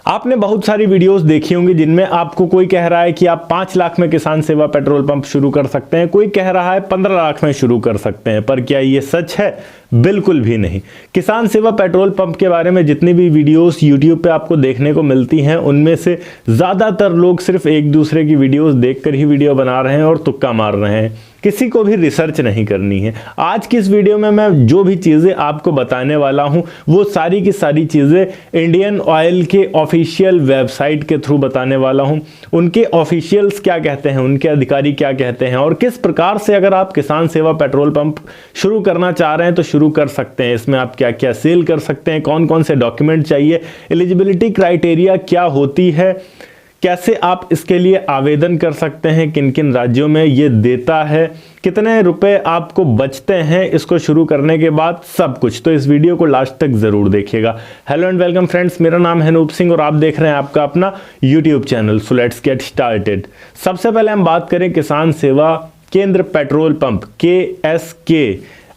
आपने बहुत सारी वीडियोस देखी होंगी जिनमें आपको कोई कह रहा है कि आप 5 लाख में किसान सेवा पेट्रोल पंप शुरू कर सकते हैं, कोई कह रहा है 15 लाख में शुरू कर सकते हैं। पर क्या ये सच है? बिल्कुल भी नहीं। किसान सेवा पेट्रोल पंप के बारे में जितनी भी वीडियोस यूट्यूब पे आपको देखने को मिलती हैं, उनमें से ज़्यादातर लोग सिर्फ एक दूसरे की वीडियोस देखकर ही वीडियो बना रहे हैं और तुक्का मार रहे हैं। किसी को भी रिसर्च नहीं करनी है। आज की इस वीडियो में मैं जो भी चीज़ें आपको बताने वाला हूं, वो सारी की सारी चीज़ें इंडियन ऑयल के ऑफिशियल वेबसाइट के थ्रू बताने वाला हूं। उनके ऑफिशियल्स क्या कहते हैं, उनके अधिकारी क्या कहते हैं और किस प्रकार से अगर आप किसान सेवा पेट्रोल पंप शुरू करना चाह रहे हैं तो शुरू कर सकते हैं। इसमें आप क्या क्या सेल कर सकते हैं, कौन कौन से डॉक्यूमेंट चाहिए, एलिजिबिलिटी क्राइटेरिया क्या होती है, कैसे आप इसके लिए आवेदन कर सकते हैं, किन किन राज्यों में ये देता है, कितने रुपए आपको बचते हैं इसको शुरू करने के बाद, सब कुछ। तो इस वीडियो को लास्ट तक जरूर देखिएगा। हेलो एंड वेलकम फ्रेंड्स, मेरा नाम है अनूप सिंह और आप देख रहे हैं आपका अपना YouTube channel. So let's get started. सबसे पहले हम बात करें किसान सेवा केंद्र पेट्रोल पंप KSK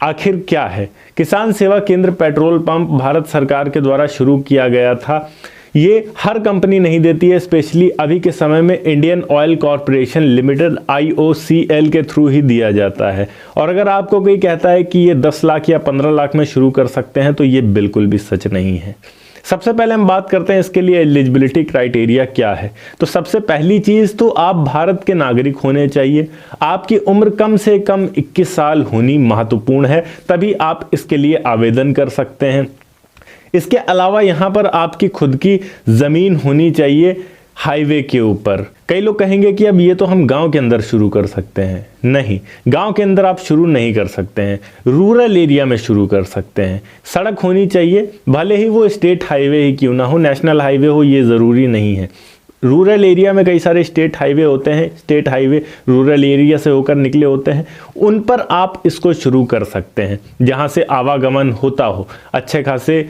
आखिर क्या है। किसान सेवा केंद्र पेट्रोल पंप भारत सरकार के द्वारा शुरू किया गया था। ये हर कंपनी नहीं देती है, स्पेशली अभी के समय में Indian oil corporation limited IOCL के थ्रू ही दिया जाता है। और अगर आपको कोई कहता है कि ये 10 लाख या 15 लाख में शुरू कर सकते हैं तो ये बिल्कुल भी सच नहीं है। सबसे पहले हम बात करते हैं इसके लिए एलिजिबिलिटी क्राइटेरिया क्या है। तो सबसे पहली चीज़ तो आप भारत के नागरिक होने चाहिए। आपकी उम्र कम से कम 21 साल होनी महत्वपूर्ण है, तभी आप इसके लिए आवेदन कर सकते हैं। इसके अलावा यहाँ पर आपकी खुद की ज़मीन होनी चाहिए हाईवे के ऊपर। कई लोग कहेंगे कि अब ये तो हम गांव के अंदर शुरू कर सकते हैं। नहीं, गांव के अंदर आप शुरू नहीं कर सकते हैं, रूरल एरिया में शुरू कर सकते हैं। सड़क होनी चाहिए, भले ही वो स्टेट हाईवे ही क्यों ना हो, नेशनल हाईवे हो, ये ज़रूरी नहीं है। रूरल एरिया में कई सारे स्टेट हाईवे होते हैं, स्टेट हाईवे रूरल एरिया से होकर निकले होते हैं, उन पर आप इसको शुरू कर सकते हैं जहाँ से आवागमन होता हो, अच्छे खासे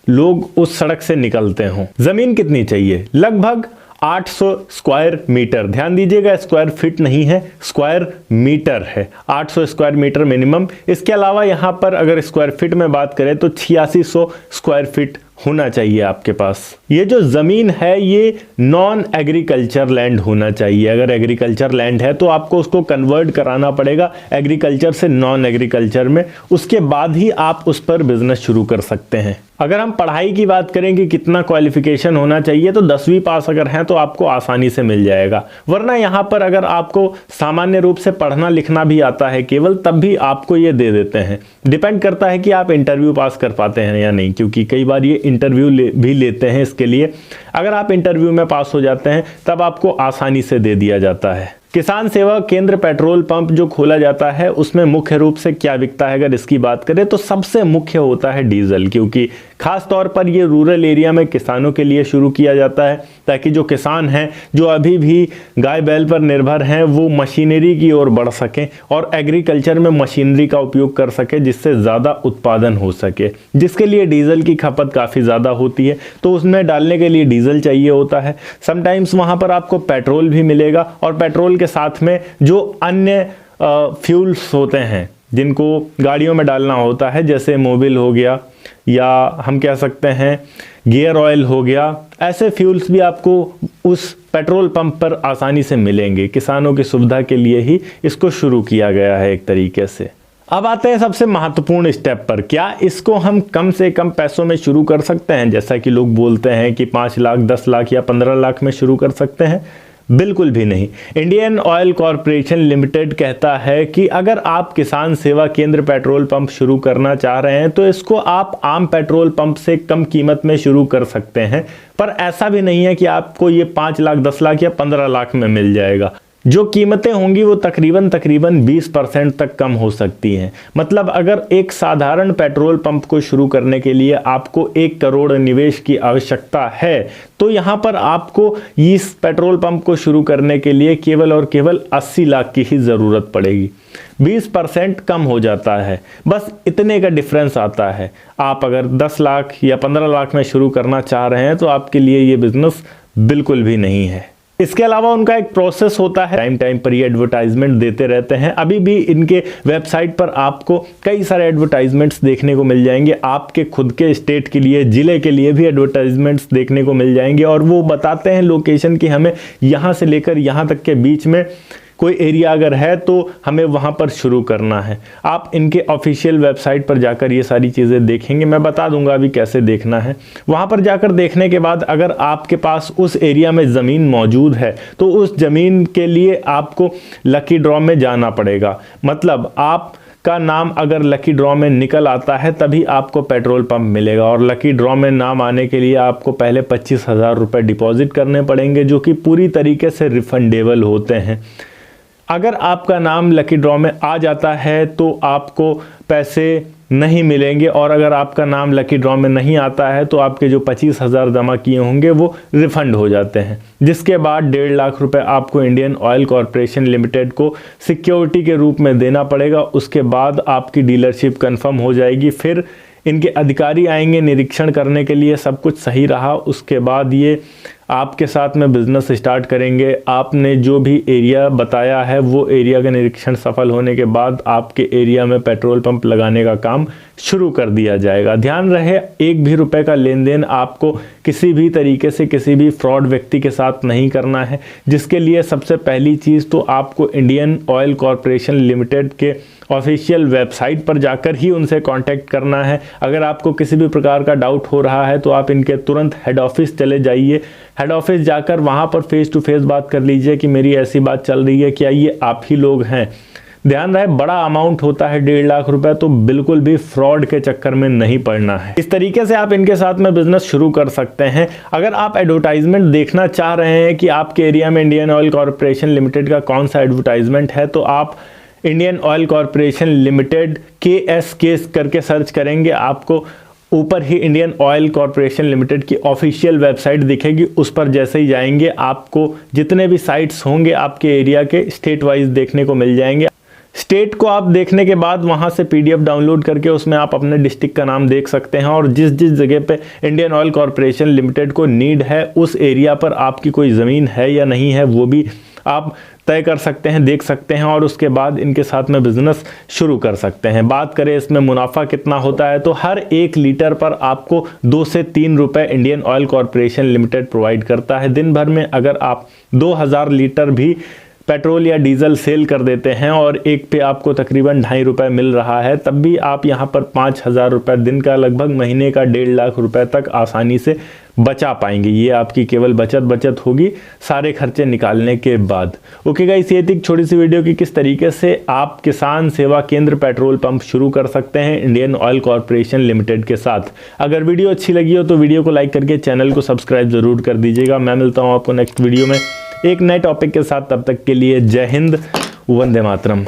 लोग उस सड़क से निकलते हों। जमीन कितनी चाहिए? लगभग 800 स्क्वायर मीटर। ध्यान दीजिएगा, स्क्वायर फीट नहीं है, स्क्वायर मीटर है। 800 स्क्वायर मीटर मिनिमम। इसके अलावा यहाँ पर अगर स्क्वायर फीट में बात करें तो 8600 स्क्वायर फीट होना चाहिए आपके पास। ये जो जमीन है ये नॉन एग्रीकल्चर लैंड होना चाहिए। अगर एग्रीकल्चर लैंड है तो आपको उसको कन्वर्ट कराना पड़ेगा एग्रीकल्चर से नॉन एग्रीकल्चर में, उसके बाद ही आप उस पर बिजनेस शुरू कर सकते हैं। अगर हम पढ़ाई की बात करें कि कितना क्वालिफिकेशन होना चाहिए, तो 10वीं पास अगर हैं तो आपको आसानी से मिल जाएगा। वरना यहाँ पर अगर आपको सामान्य रूप से पढ़ना लिखना भी आता है केवल, तब भी आपको ये दे देते हैं। डिपेंड करता है कि आप इंटरव्यू पास कर पाते हैं या नहीं, क्योंकि कई बार ये इंटरव्यू भी लेते हैं इसके लिए। अगर आप इंटरव्यू में पास हो जाते हैं तब आपको आसानी से दे दिया जाता है। किसान सेवा केंद्र पेट्रोल पंप जो खोला जाता है उसमें मुख्य रूप से क्या बिकता है, अगर इसकी बात करें तो सबसे मुख्य होता है डीजल, क्योंकि खास तौर पर ये रूरल एरिया में किसानों के लिए शुरू किया जाता है, ताकि जो किसान हैं जो अभी भी गाय बैल पर निर्भर हैं वो मशीनरी की ओर बढ़ सकें और एग्रीकल्चर में मशीनरी का उपयोग कर सके, जिससे ज़्यादा उत्पादन हो सके, जिसके लिए डीजल की खपत काफ़ी ज़्यादा होती है। तो उसमें डालने के लिए डीजल चाहिए होता है। समटाइम्स वहाँ पर आपको पेट्रोल भी मिलेगा और पेट्रोल के साथ में जो अन्य फ्यूल्स होते हैं जिनको गाड़ियों में डालना होता है, जैसे मोबिल हो गया या हम कह सकते हैं गियर ऑयल हो गया, ऐसे फ्यूल्स भी आपको उस पेट्रोल पंप पर आसानी से मिलेंगे। किसानों की सुविधा के लिए ही इसको शुरू किया गया है एक तरीके से। अब आते हैं सबसे महत्वपूर्ण स्टेप पर। क्या इसको हम कम से कम पैसों में शुरू कर सकते हैं? जैसा कि लोग बोलते हैं कि 5 लाख 10 लाख या 15 लाख में शुरू कर सकते हैं। बिल्कुल भी नहीं। इंडियन ऑयल कॉरपोरेशन लिमिटेड कहता है कि अगर आप किसान सेवा केंद्र पेट्रोल पंप शुरू करना चाह रहे हैं तो इसको आप आम पेट्रोल पंप से कम कीमत में शुरू कर सकते हैं। पर ऐसा भी नहीं है कि आपको ये 5 लाख 10 लाख या 15 लाख में मिल जाएगा। जो कीमतें होंगी वो तकरीबन 20% तक कम हो सकती हैं। मतलब अगर एक साधारण पेट्रोल पंप को शुरू करने के लिए आपको 1 करोड़ निवेश की आवश्यकता है, तो यहाँ पर आपको इस पेट्रोल पंप को शुरू करने के लिए केवल और केवल 80 लाख की ही ज़रूरत पड़ेगी। 20% कम हो जाता है, बस इतने का डिफरेंस आता है। आप अगर 10 लाख या 15 लाख में शुरू करना चाह रहे हैं तो आपके लिए ये बिजनेस बिल्कुल भी नहीं है। इसके अलावा उनका एक प्रोसेस होता है, टाइम टाइम पर ये एडवर्टाइजमेंट देते रहते हैं। अभी भी इनके वेबसाइट पर आपको कई सारे एडवर्टाइजमेंट्स देखने को मिल जाएंगे, आपके खुद के स्टेट के लिए, जिले के लिए भी एडवर्टाइजमेंट्स देखने को मिल जाएंगे, और वो बताते हैं लोकेशन कि हमें यहाँ से लेकर यहाँ तक के बीच में कोई एरिया अगर है तो हमें वहाँ पर शुरू करना है। आप इनके ऑफिशियल वेबसाइट पर जाकर ये सारी चीज़ें देखेंगे, मैं बता दूंगा अभी कैसे देखना है। वहाँ पर जाकर देखने के बाद अगर आपके पास उस एरिया में ज़मीन मौजूद है तो उस ज़मीन के लिए आपको लकी ड्रॉ में जाना पड़ेगा। मतलब आप का नाम अगर लकी ड्रॉ में निकल आता है तभी आपको पेट्रोल पंप मिलेगा, और लकी ड्रॉ में नाम आने के लिए आपको पहले 25,000 रुपये डिपॉजिट करने पड़ेंगे, जो कि पूरी तरीके से रिफंडेबल होते हैं। अगर आपका नाम लकी ड्रॉ में आ जाता है तो आपको पैसे नहीं मिलेंगे, और अगर आपका नाम लकी ड्रॉ में नहीं आता है तो आपके जो 25,000 जमा किए होंगे वो रिफंड हो जाते हैं। जिसके बाद 1.5 लाख रुपए आपको इंडियन ऑयल कॉरपोरेशन लिमिटेड को सिक्योरिटी के रूप में देना पड़ेगा। उसके बाद आपकी डीलरशिप कंफर्म हो जाएगी। फिर इनके अधिकारी आएंगे निरीक्षण करने के लिए, सब कुछ सही रहा उसके बाद ये आपके साथ में बिजनेस स्टार्ट करेंगे। आपने जो भी एरिया बताया है वो एरिया का निरीक्षण सफल होने के बाद आपके एरिया में पेट्रोल पंप लगाने का काम शुरू कर दिया जाएगा। ध्यान रहे, एक भी रुपए का लेन देन आपको किसी भी तरीके से किसी भी फ्रॉड व्यक्ति के साथ नहीं करना है, जिसके लिए सबसे पहली चीज़ तो आपको इंडियन ऑयल कॉरपोरेशन लिमिटेड के ऑफिशियल वेबसाइट पर जाकर ही उनसे कांटेक्ट करना है। अगर आपको किसी भी प्रकार का डाउट हो रहा है तो आप इनके तुरंत हेड ऑफिस चले जाइए। हेड ऑफिस जाकर वहाँ पर फेस टू फेस बात कर लीजिए कि मेरी ऐसी बात चल रही है, क्या ये आप ही लोग हैं। ध्यान रहे, बड़ा अमाउंट होता है 1.5 लाख रुपए, तो बिल्कुल भी फ्रॉड के चक्कर में नहीं पड़ना है। इस तरीके से आप इनके साथ में बिजनेस शुरू कर सकते हैं। अगर आप एडवर्टाइजमेंट देखना चाह रहे हैं कि आपके एरिया में इंडियन ऑयल कॉरपोरेशन लिमिटेड का कौन सा एडवर्टाइजमेंट है, तो आप Indian oil corporation limited KSK करके सर्च करेंगे, आपको ऊपर ही इंडियन ऑयल कॉरपोरेशन लिमिटेड की ऑफिशियल वेबसाइट दिखेगी। उस पर जैसे ही जाएंगे आपको जितने भी साइट्स होंगे आपके एरिया के स्टेट वाइज देखने को मिल जाएंगे। स्टेट को आप देखने के बाद वहां से PDF डाउनलोड करके उसमें आप अपने डिस्ट्रिक्ट का नाम देख सकते हैं, और जिस जिस जगह पे इंडियन ऑयल कॉरपोरेशन लिमिटेड को नीड है उस एरिया पर आपकी कोई ज़मीन है या नहीं है वो भी आप तय कर सकते हैं, देख सकते हैं, और उसके बाद इनके साथ में बिजनेस शुरू कर सकते हैं। बात करें इसमें मुनाफा कितना होता है, तो हर 1 लीटर पर आपको 2 से 3 रुपए Indian oil corporation limited provide करता है। दिन भर में अगर आप 2000 लीटर भी पेट्रोल या डीजल सेल कर देते हैं और एक पे आपको तकरीबन 2.5 रुपये मिल रहा है, तब भी आप यहाँ पर 5,000 रुपये दिन का, लगभग महीने का 1.5 लाख रुपए तक आसानी से बचा पाएंगे। ये आपकी केवल बचत होगी सारे खर्चे निकालने के बाद। ओके गाइस, ये थी एक छोटी सी वीडियो कि किस तरीके से आप किसान सेवा केंद्र पेट्रोल पंप शुरू कर सकते हैं इंडियन ऑयल कॉरपोरेशन लिमिटेड के साथ। अगर वीडियो अच्छी लगी हो तो वीडियो को लाइक करके चैनल को सब्सक्राइब जरूर कर दीजिएगा। मैं मिलता हूँ आपको नेक्स्ट वीडियो में एक नए टॉपिक के साथ। तब तक के लिए जय हिंद, वंदे मातरम।